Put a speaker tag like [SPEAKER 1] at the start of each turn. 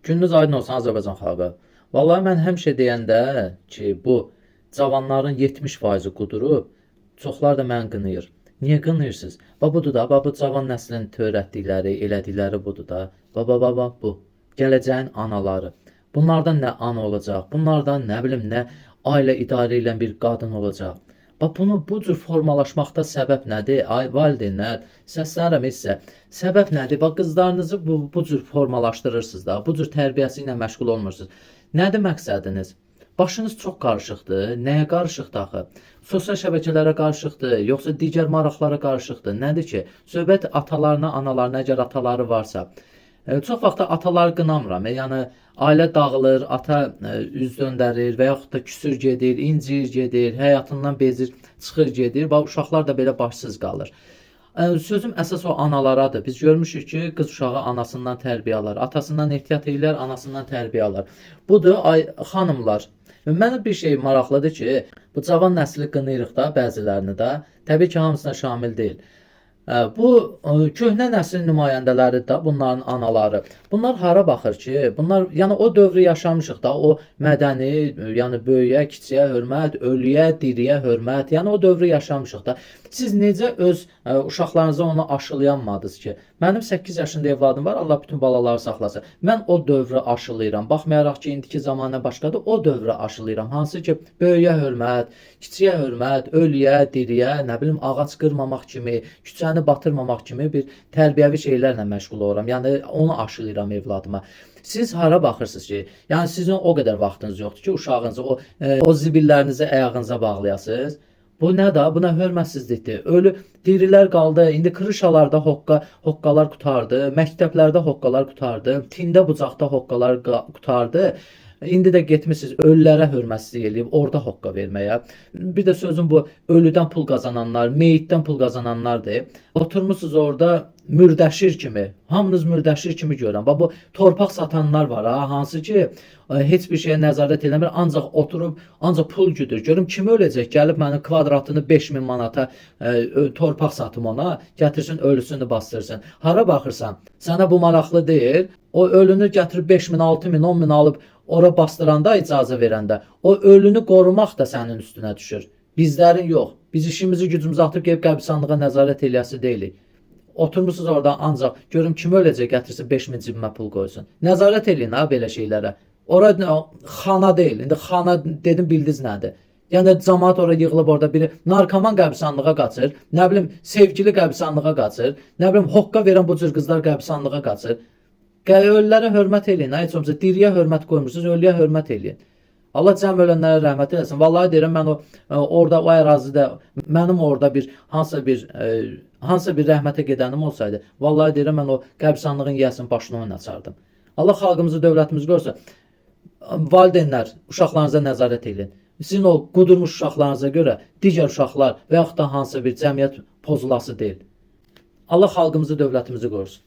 [SPEAKER 1] Gününüz aydın olsun Azərbaycan xalqı. Vallahi mən həmişə deyəndə ki, bu cavanların 70% qudurub, çoxlar da məni qınayır. Niyə qınayırsınız? Budur da, bu cavan nəslin törətdikləri, elədikləri budur da. Bu. Gələcəyin anaları. Bunlardan nə ana olacaq? Bunlardan nə bilim nə ailə idarə edən bir qadın olacaq. Bu cür formalaşmaqda səbəb nədir? Ay valideynlər, səslənirəm sizə. Səbəb nədir? Qızlarınızı bu cür formalaşdırırsınız da, bu cür tərbiyəsi ilə məşğul olmursunuz. Nədir məqsədiniz? Başınız çox qarışıqdır. Nəyə qarışıqdır axı? Sosial şəbəkələrə qarışıqdır, yoxsa digər maraqlara qarışıqdır? Nədir ki? Söhbət atalarına, analarına, əgər ataları varsa. Çox vaxt ataları qınamıram. Yəni ailə dağılır, ata üz döndərir və yaxud da küsür gedir, incir gedir, həyatından bezir, çıxır gedir. Uşaqlar da belə başsız qalır. Sözüm əsas o analaradır. Biz görmüşük ki, qız uşağı anasından tərbiyə alır, atasından ehtiyat edirlər, anasından tərbiyə alır. Budur, ay xanımlar. Mənə bir şey maraqlıdır ki, bu cavan nəsli qınayırıq da, bəzilərini də. Təbii ki, hamısına şamil deyil. Bu köhnə nəslin nümayəndələridir də, bunların anaları. Bunlar hara baxır ki, bunlar yəni o dövrü yaşamışıq da, o mədəni, yəni böyüyə, kiçiyə hörmət, ölüyə, diriyə hörmət, yəni o dövrü yaşamışıq da. Siz necə öz uşaqlarınıza onu aşılayanmadınız ki? Mənim 8 yaşında evladım var, Allah bütün balaları saxlasın. Mən o dövrü aşılayıram. Baxmayaraq ki, indiki zamanə başqadır, o dövrü aşılayıram. Hansı ki, böyüyə hörmət, kiçiyə hörmət, ölüyə, diriyə, nə bilim, ağac qırmamaq kimi, küçəni batırmamaq kimi bir tərbiyəvi şeylərlə məşğul oluram. Yəni onu aşılayıram evladıma. Siz hara baxırsınız ki? Yəni sizin o qədər vaxtınız yoxdur ki, uşağınızı o zibillərinizi ayağınıza bağlayasınız. Bu nə da? Buna hörmətsizlikdir. Ölü dirilər qaldı. İndi krişalarda hoqqalar qutardı. Məktəblərdə hoqqalar qutardı. Tində bucaqda hoqqalar qutardı. İndi də getmişsiniz ölülərə hörmətsizlik eləyib orada hoqqa verməyə. Bir də sözüm bu ölüdən pul qazananlar, meyitdən pul qazananlardır. Oturmusunuz orada mürdəşir kimi, hamınız mürdəşir kimi görürəm. Bu torpaq satanlar var ha, hansı ki heç bir şeyə nəzarət eləmir, ancaq oturub, ancaq pul güdür. Görüm kim öləcək, gəlib mənim kvadratını 5000 manata torpaq satım ona, gətirsin ölüsünü bastırsın. Hara baxırsan, sənə bu maraqlı deyil. O ölünü gətirib 5000, 6000, 10000 alıb ora bastıranda, icazə verəndə, o ölünü qorumaq da sənin üstünə düşür. Bizlərin yox. Biz işimizi gücümüzü atıb gəlib qəbristanlığa nəzarət eləyəsi deyilik. Oturmuşsunuz orada ancaq görüm kim öləcək gətirsin 5000 cibimə pul qoysun. Nəzarət eləyin ha belə şeylərə. Ora xana deyil. İndi xana dedim bildiniz nədir? Yəni cəmaət ora yığılıb orada biri narkoman qəbristanlığa qaçır, nə bilim sevgili qəbristanlığa qaçır, nə bilim hoqqa verən bu cür qızlar qəbristanlığa qaçır. Ölülərə hörmət eləyin. Heç olmasa diriyə hörmət qoymursunuz, ölüyə hörmət eləyin. Allah cəm ölənlərə rəhmət eləsin. Vallahi deyirəm mən orada o ərazidə mənim orada hansısa bir rəhmətə gedənim olsaydı, vallahi deyirəm mən o qəbristanlığın yiyəsinin başını oynaçardım. Allah xalqımızı, dövlətimizi görsün. Valideynlər, uşaqlarınıza nəzarət eləyin. Sizin o qudurmuş uşaqlarınıza görə digər uşaqlar və yaxud da hansısa bir cəmiyyət pozulası deyil. Allah xalqımızı, dövlətimizi qorusun.